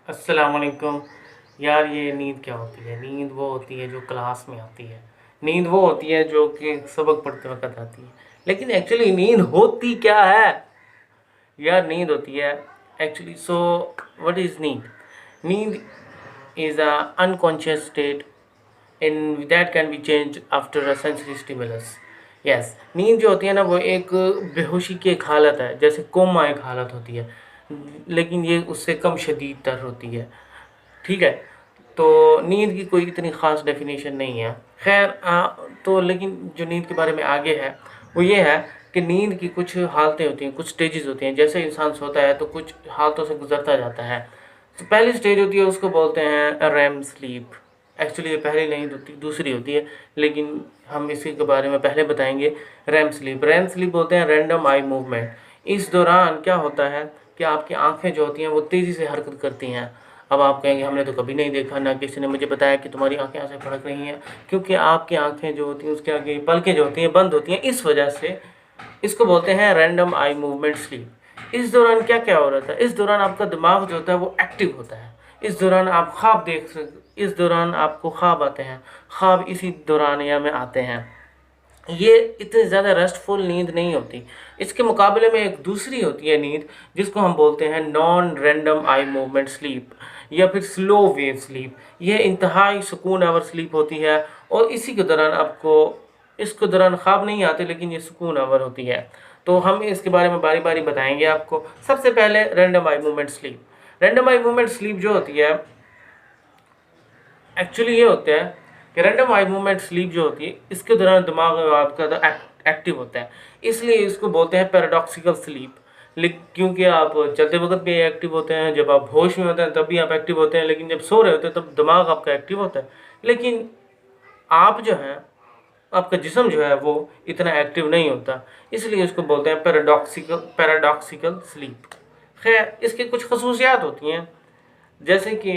अस्सलाम वालेकुम। यार ये नींद क्या होती है? नींद वो होती है जो क्लास में आती है। नींद वो होती है जो कि सबक पढ़ते वक्त आती है। लेकिन एक्चुअली नींद होती क्या है? यार नींद होती है एक्चुअली व्हाट इज़ नींद? नींद is a unconscious state in that can be change after a sensory stimulus. Yes, नींद जो होती है ना वो एक बेहोशी की एक हालत है, जैसे कोमा एक हालत होती है, लेकिन ये उससे कम शदीद तर होती है। ठीक है। तो नींद की कोई इतनी ख़ास डेफिनेशन नहीं है। खैर तो लेकिन जो नींद के बारे में आगे है वो ये है कि नींद की कुछ हालतें होती हैं, कुछ स्टेजेस होती हैं। जैसे इंसान सोता है तो कुछ हालतों से गुजरता जाता है। तो पहली स्टेज होती है, उसको बोलते हैं रैम स्लीप। एक्चुअली ये पहली नहीं होती, दूसरी होती है, लेकिन हम इसी के बारे में पहले बताएंगे। रैम स्लीप बोलते हैं रैंडम आई मूवमेंट। इस दौरान क्या होता है कि आपकी आंखें जो होती हैं वो तेज़ी से हरकत करती हैं। अब आप कहेंगे हमने तो कभी नहीं देखा, ना किसी ने मुझे बताया कि तुम्हारी आंखें ऐसे फड़क रही हैं, क्योंकि आपकी आंखें जो होती हैं उसके आगे पलकें जो होती हैं बंद होती हैं। इस वजह से इसको बोलते हैं रैंडम आई मूवमेंट स्लीप। इस दौरान क्या क्या हो रहा था? इस दौरान आपका दिमाग जो होता है वो एक्टिव होता है। इस दौरान आप ख्वाब देख सकते, इस दौरान आपको ख्वाब आते हैं। ख्वाब इसी दौरानिया में आते हैं। ये इतनी ज़्यादा रेस्टफुल नींद नहीं होती। इसके मुकाबले में एक दूसरी होती है नींद, जिसको हम बोलते हैं non random eye movement sleep या फिर स्लो वेव स्लीप। यह इंतहाई सुकून आवर स्लीप होती है, और इसी के दौरान आपको इसके दौरान ख्वाब नहीं आते, लेकिन ये सुकून आवर होती है। तो हम इसके बारे में बारी बारी बताएंगे आपको। सबसे पहले random eye movement sleep. Random eye movement sleep जो होती है, एक्चुअली ये होता है कि रैंडम आई मूवमेंट स्लीप जो होती है, इसके दौरान दिमाग आपका एक्टिव होता है, इसलिए इसको बोलते हैं पैराडॉक्सिकल स्लीप। लेकिन क्योंकि आप चलते वक्त भी एक्टिव होते हैं, जब आप होश में होते हैं तब भी आप एक्टिव होते हैं, लेकिन जब सो रहे होते हैं तब दिमाग आपका एक्टिव होता है। लेकिन आप जो हैं, आपका जिस्म जो है वो इतना एक्टिव नहीं होता, इसलिए इसको बोलते हैं पैराडॉक्सिकल स्लीप। खैर, इसकी कुछ खसूसियात होती हैं, जैसे कि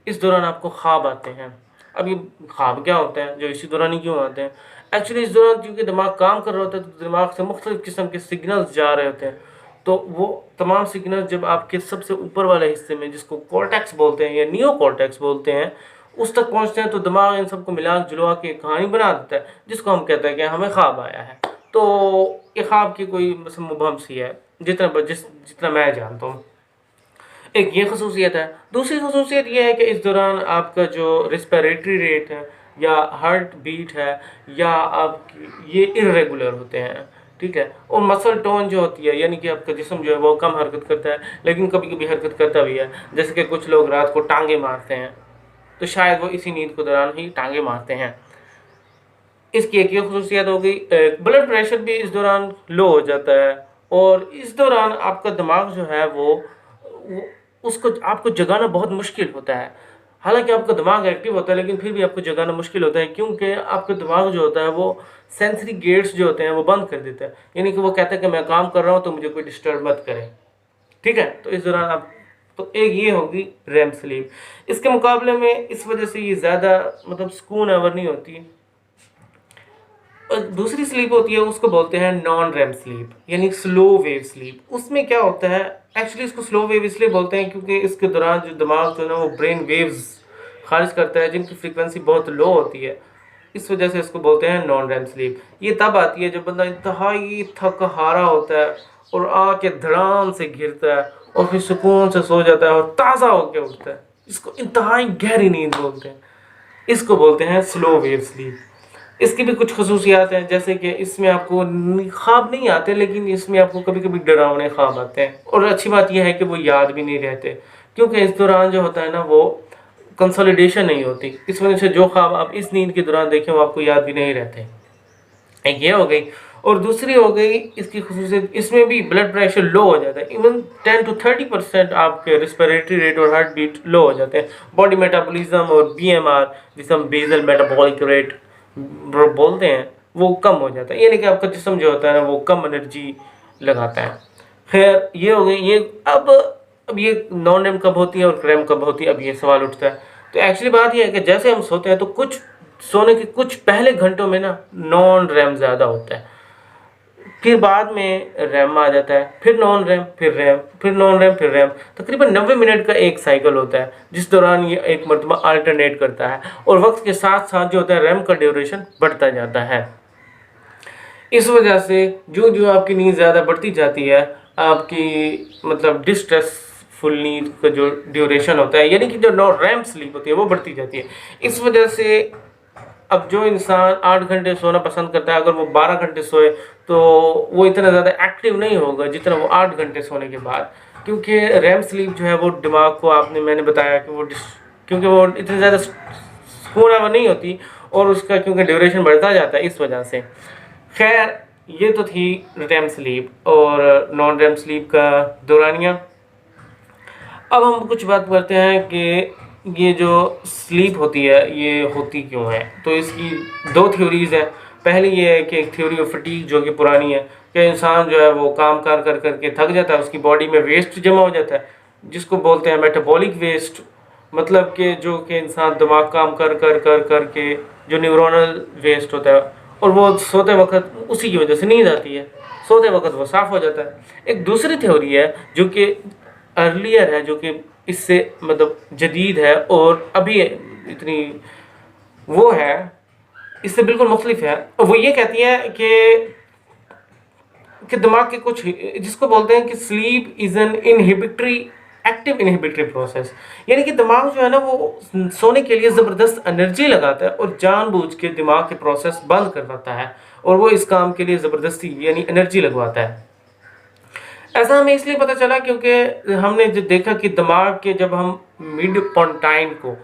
इस दौरान आपको ख्वाब आते हैं। अब ये ख्वाब क्या होता है जो इसी दौरान ही क्यों आते हैं? एक्चुअली इस दौरान क्योंकि दिमाग काम कर रहा होता है, तो दिमाग से मुख्तलिफ़ किस्म के सिग्नल्स जा रहे होते हैं। तो वो तमाम सिग्नल जब आपके सबसे ऊपर वाले हिस्से में, जिसको कॉर्टेक्स बोलते हैं या नियो कॉर्टेक्स बोलते हैं, उस तक पहुंचते हैं, तो दिमाग इन सबको मिला जुलवा के एक कहानी बना देता है, जिसको हम कहते हैं कि हमें ख्वाब आया है। तो ये ख्वाब की कोई मुबहम सी है, जितना मैं जानता हूँ। एक ये खसूसियत है। दूसरी खसूसियत ये है कि इस दौरान आपका जो रिस्पिरेटरी रेट है या हार्ट बीट है, या आपकी ये इरेगुलर होते हैं। ठीक है। और मसल टोन जो होती है, यानी कि आपका जिस्म जो है वो कम हरकत करता है, लेकिन कभी कभी हरकत करता भी है। जैसे कि कुछ लोग रात को टांगे मारते हैं, तो शायद वो इसी नींद के दौरान ही टांगे मारते हैं। इसकी एक ये खसूसियत हो गई। ब्लड प्रेशर भी इस दौरान लो हो जाता है, और इस दौरान आपका दिमाग जो है वो उसको आपको जगाना बहुत मुश्किल होता है। हालांकि आपका दिमाग एक्टिव होता है, लेकिन फिर भी आपको जगाना मुश्किल होता है, क्योंकि आपका दिमाग जो होता है वो सेंसरी गेट्स जो होते हैं वो बंद कर देता है। यानी कि वो कहता है कि मैं काम कर रहा हूँ तो मुझे कोई डिस्टर्ब मत करे। ठीक है। तो इस दौरान आप, तो एक ये होगी रैम स्लीप। इसके मुकाबले में इस वजह से ये ज़्यादा सुकून आवर नहीं होती। और दूसरी स्लीप होती है, उसको बोलते हैं नॉन रैम स्लीप, यानी स्लो वेव स्लीप। उसमें क्या होता है? एक्चुअली इसको स्लो वेव इसलिए बोलते हैं क्योंकि इसके दौरान जो दिमाग जो है ना वो ब्रेन वेव्स खारिज करता है, जिनकी फ्रीक्वेंसी बहुत लो होती है। इस वजह से इसको बोलते हैं नॉन रैम स्लीप। ये तब आती है जब बंदा इंतहाई थक हारा होता है और आके धड़ाम से गिरता है, और फिर सुकून से सो जाता है और ताज़ा होकर उठता है। इसको इंतहाई गहरी नींद बोलते हैं। इसको बोलते हैं स्लो वेव स्लीप। इसकी भी कुछ खसूसियात हैं, जैसे कि इसमें आपको ख्वाब नहीं आते, लेकिन इसमें आपको कभी कभी डरावने ख्वाब आते हैं। और अच्छी बात यह है कि वो याद भी नहीं रहते, क्योंकि इस दौरान जो होता है ना वो कंसोलिडेशन नहीं होती। इस वजह से जो ख्वाब आप इस नींद के दौरान देखें वो आपको याद भी नहीं रहते। एक ये हो गई। और दूसरी हो गई इसकी खसूसियत, इसमें भी ब्लड प्रेशर लो हो जाता है। इवन 10 to 30% आपके रिस्पिरेटरी रेट और हार्ट बीट लो हो जाते हैं। बॉडी मेटाबॉलिज्म और बीएमआर, जिसे हम बेसल मेटाबॉलिक रेट बोलते हैं, वो कम हो जाता है। यानी कि आपका जिस्म जो होता है ना वो कम एनर्जी लगाता है। खैर, ये हो गई ये। अब ये नॉन रैम कब होती है और रैम कब होती है, अब ये सवाल उठता है। तो एक्चुअली बात ये है कि जैसे हम सोते हैं तो कुछ सोने के कुछ पहले घंटों में ना नॉन रैम ज़्यादा होता है। फिर बाद में रैम आ जाता है, फिर नॉन रैम, फिर रैम, फिर नॉन रैम, फिर रैम। तकरीबन 90 मिनट का एक साइकिल होता है, जिस दौरान ये एक मरतबा अल्टरनेट करता है, और वक्त के साथ साथ जो होता है रैम का ड्यूरेशन बढ़ता जाता है। इस वजह से जो जो आपकी नींद ज़्यादा बढ़ती जाती है, आपकी मतलब डिस्ट्रेसफुल नींद का जो ड्यूरेशन होता है, यानी कि जो नो रैम स्लीप होती है, वो बढ़ती जाती है। इस वजह से अब जो इंसान 8 घंटे सोना पसंद करता है, अगर वो 12 घंटे सोए तो वो इतना ज़्यादा एक्टिव नहीं होगा जितना वो 8 घंटे सोने के बाद, क्योंकि रैम स्लीप जो है वो दिमाग को, मैंने बताया कि वो क्योंकि वो इतनी ज़्यादा सुकून वो नहीं होती, और उसका क्योंकि ड्यूरेशन बढ़ता जाता है इस वजह से। खैर, ये तो थी रैम स्लीप और नॉन रैम स्लीप का दौरानिया। अब हम कुछ बात करते हैं कि ये जो स्लीप होती है ये होती क्यों है। तो इसकी दो थ्योरीज हैं। पहली ये है कि एक थ्योरी ऑफ फटीग जो कि पुरानी है, कि इंसान जो है वो काम कर कर करके थक जाता है, उसकी बॉडी में वेस्ट जमा हो जाता है, जिसको बोलते हैं मेटाबॉलिक वेस्ट। मतलब कि जो कि इंसान दिमाग काम कर कर कर कर के जो न्यूरोनल वेस्ट होता है, और वो सोते वक्त उसी की वजह से नींद आती है, सोते वक्त वो साफ़ हो जाता है। एक दूसरी थ्योरी है जो कि अर्लियर है, जो कि इससे मतलब जदीद है और अभी इतनी वो है, इससे बिल्कुल मुख्तलिफ है। वो ये कहती है कि दिमाग के कुछ, जिसको बोलते हैं कि sleep is an inhibitory active inhibitory process, यानी कि दिमाग जो है ना वो सोने के लिए ज़बरदस्त एनर्जी लगाता है और जानबूझ के दिमाग के प्रोसेस बंद कर देता है, और वो इस काम के लिए ज़बरदस्ती यानी एनर्जी लगवाता है। ऐसा हमें इसलिए पता चला क्योंकि हमने जो देखा कि दिमाग के, जब हम मिड पोंटाइन को,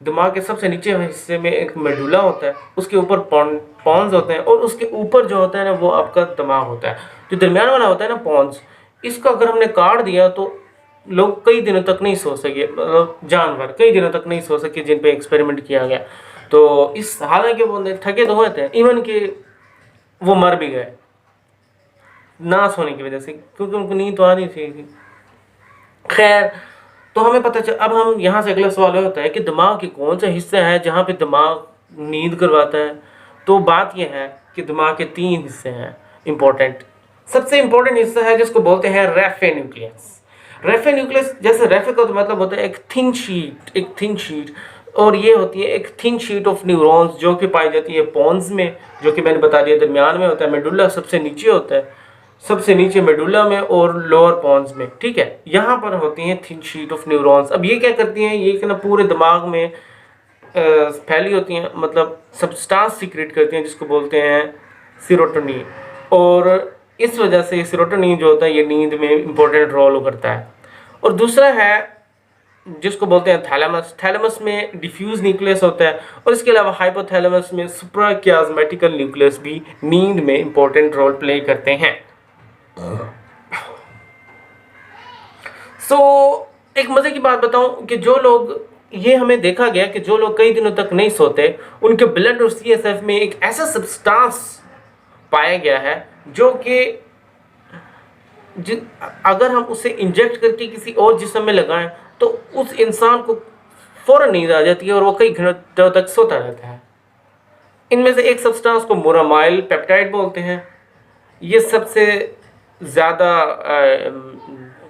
दिमाग के सबसे नीचे हिस्से में एक मेडुला होता है, उसके ऊपर पॉन्स होते हैं, और उसके ऊपर जो होता है ना वो आपका दिमाग होता है। जो दरमियान वाला होता है ना पॉन्स, इसका अगर हमने काट दिया तो लोग कई दिनों तक नहीं सो सके, मतलब जानवर कई दिनों तक नहीं सो सके जिन पे एक्सपेरिमेंट किया गया। तो इस हालांकि वो थके तो हुए थे, इवन कि वो मर भी गए ना सोने की वजह से, क्योंकि उनको नींद तो आ नहीं थी। खैर, तो हमें पता चल, अब हम यहाँ से अगला सवाल होता है कि दिमाग के कौन सा हिस्सा है जहाँ पे दिमाग नींद करवाता है। तो बात यह है कि दिमाग के 3 हिस्से हैं इम्पोर्टेंट। सबसे इम्पोर्टेंट हिस्सा है जिसको बोलते हैं रेफे न्यूक्लियस। रेफे न्यूक्लियस, जैसे रेफे का तो मतलब होता है एक थिन शीट, और ये होती है एक थिन शीट ऑफ न्यूरॉन्स जो कि पाई जाती है पॉन्स में, जो कि मैंने बता दिया दरमियान में होता है, मेडुला सबसे नीचे होता है, सबसे नीचे मेडुला में और लोअर पॉन्स में, ठीक है। यहाँ पर होती हैं थिन शीट ऑफ न्यूरॉन्स। अब ये क्या करती हैं, ये ना पूरे दिमाग में फैली होती हैं, मतलब सब्सटेंस सीक्रेट करती हैं जिसको बोलते हैं सीरोटोनिन, और इस वजह से सीरोटोनिन जो होता है ये नींद में इंपॉर्टेंट रोल करता है। और दूसरा है जिसको बोलते हैं थैलेमस। थैलेमस में डिफ्यूज न्यूक्लियस होता है, और इसके अलावा हाइपोथैलेमस में सुप्राकियास्मेटिकल न्यूक्लियस भी नींद में इंपॉर्टेंट रोल प्ले करते हैं। एक मजे की बात बताऊं कि जो लोग, ये हमें देखा गया कि जो लोग कई दिनों तक नहीं सोते, उनके ब्लड और सीएसएफ में एक ऐसा सब्सटेंस पाया गया है जो कि अगर हम उसे इंजेक्ट करके किसी और जिस्म में लगाएं तो उस इंसान को फौरन नींद आ जाती है और वो कई घंटों तक सोता रहता है। इनमें से एक सब्सटेंस को मोरामाइल पेप्टाइड बोलते हैं। ये सबसे ज़्यादा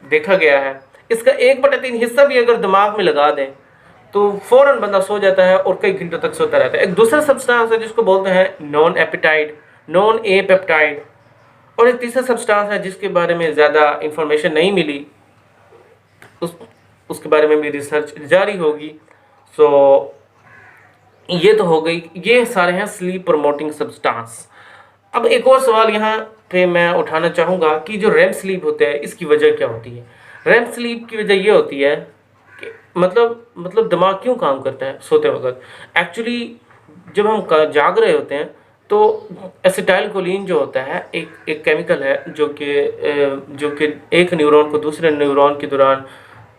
देखा गया है। इसका 1/3 हिस्सा भी अगर दिमाग में लगा दें तो फ़ौरन बंदा सो जाता है और कई घंटों तक सोता रहता है। एक दूसरा सब्सटेंस है जिसको बोलते हैं नॉन ए पेप्टाइड, और एक तीसरा सब्सटेंस है जिसके बारे में ज़्यादा इंफॉर्मेशन नहीं मिली, उसके बारे में भी रिसर्च जारी होगी। ये तो हो गई, ये सारे हैं स्लीप प्रमोटिंग सब्सटेंस। अब एक और सवाल यहाँ पे मैं उठाना चाहूँगा कि जो रैम स्लीप होता है इसकी वजह क्या होती है। रैम स्लीप की वजह ये होती है कि मतलब दिमाग क्यों काम करता है सोते वक्त। एक्चुअली जब हम जाग रहे होते हैं तो एसिटाइलकोलिन जो होता है एक केमिकल है जो कि एक न्यूरॉन को दूसरे न्यूरॉन के दौरान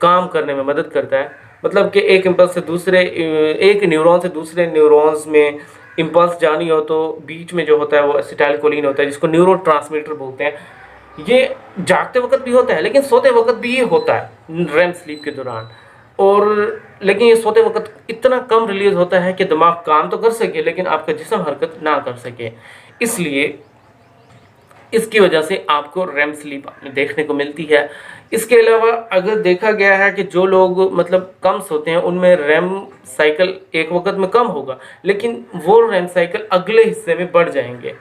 काम करने में मदद करता है। मतलब कि एक इम्पल्स से दूसरे, एक न्यूरॉन से दूसरे न्यूरॉन्स में इम्पल्स जानी हो तो बीच में जो होता है वो एसिटाइलकोलिन होता है, जिसको न्यूरोट्रांसमीटर बोलते हैं। ये जागते वक्त भी होता है लेकिन सोते वक्त भी ये होता है रैम स्लीप के दौरान। और लेकिन ये सोते वक्त इतना कम रिलीज होता है कि दिमाग काम तो कर सके लेकिन आपका जिस्म हरकत ना कर सके। इसलिए इसकी वजह से आपको रैम स्लीप देखने को मिलती है। इसके अलावा अगर देखा गया है कि जो लोग मतलब कम सोते हैं उनमें रैम साइकिल एक वक्त में कम होगा, लेकिन वो रैम साइकिल अगले हिस्से में बढ़ जाएंगे।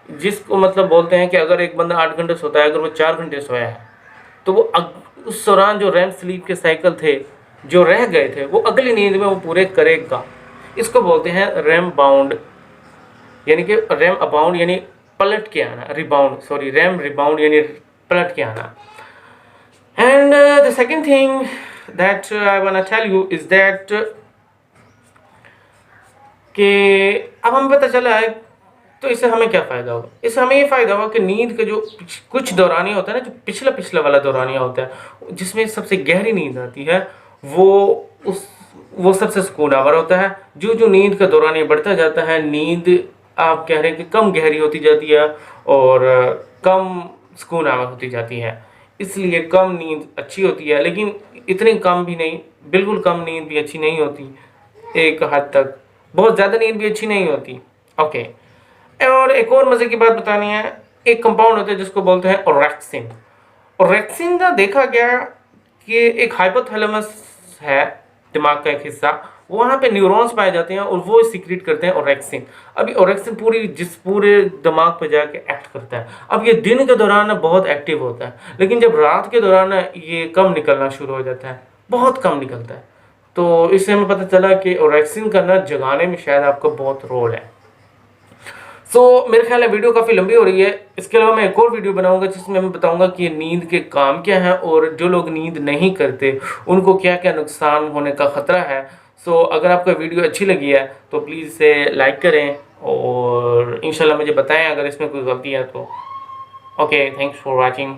जिसको मतलब बोलते हैं कि अगर एक बंदा 8 घंटे सोता है, अगर वो 4 घंटे सोया है, तो वो उस दौरान जो रैम स्लीप के साइकिल थे जो रह गए थे वो अगली नींद में वो पूरे करेगा। इसको बोलते हैं रैम बाउंड, यानी कि रैम अबाउंड यानी पलट के आना, रिबाउंड सॉरी रैम रिबाउंड यानी पलट के आना। And the second thing that I want to tell you is that कि अब हमें पता चला है, तो इससे हमें क्या फ़ायदा होगा? इससे हमें ये फ़ायदा होगा कि नींद के जो कुछ दौरानिया होता है ना, जो पिछला पिछला वाला दौरानिया होता है जिसमें सबसे गहरी नींद आती है, वो सबसे सुकूनावर होता है। जो जो नींद का दौरानिया बढ़ता जाता है, नींद आप कह रहे हैं कि कम गहरी होती जाती है और कम सुकूनावर होती जाती है। इसलिए कम नींद अच्छी होती है, लेकिन इतनी कम भी नहीं, बिल्कुल कम नींद भी अच्छी नहीं होती, एक हद तक बहुत ज़्यादा नींद भी अच्छी नहीं होती। ओके, और एक और मज़े की बात बतानी है। एक कंपाउंड होता है जिसको बोलते हैं ओरेक्सिन। ओरेक्सिन का देखा गया कि एक हाइपोथैलेमस है, दिमाग का एक हिस्सा, वहाँ पे न्यूरॉन्स पाए जाते हैं और वो सीक्रेट करते हैं ओरेक्सिन। अभी ओरेक्सिन पूरे दिमाग पे जाके एक्ट करता है। अब ये दिन के दौरान बहुत एक्टिव होता है, लेकिन जब रात के दौरान ये कम निकलना शुरू हो जाता है, बहुत कम निकलता है। तो इससे हमें पता चला कि ओरेक्सिन का ना जगाने में शायद आपका बहुत रोल है। मेरे ख्याल है वीडियो काफ़ी लंबी हो रही है। इसके अलावा मैं एक और वीडियो बनाऊंगा जिसमें मैं बताऊंगा कि नींद के काम क्या हैं और जो लोग नींद नहीं करते उनको क्या क्या नुकसान होने का ख़तरा है। अगर आपको वीडियो अच्छी लगी है तो प्लीज़ इसे लाइक करें और इंशाल्लाह मुझे बताएं अगर इसमें कोई गलती है तो। Okay, thanks for watching.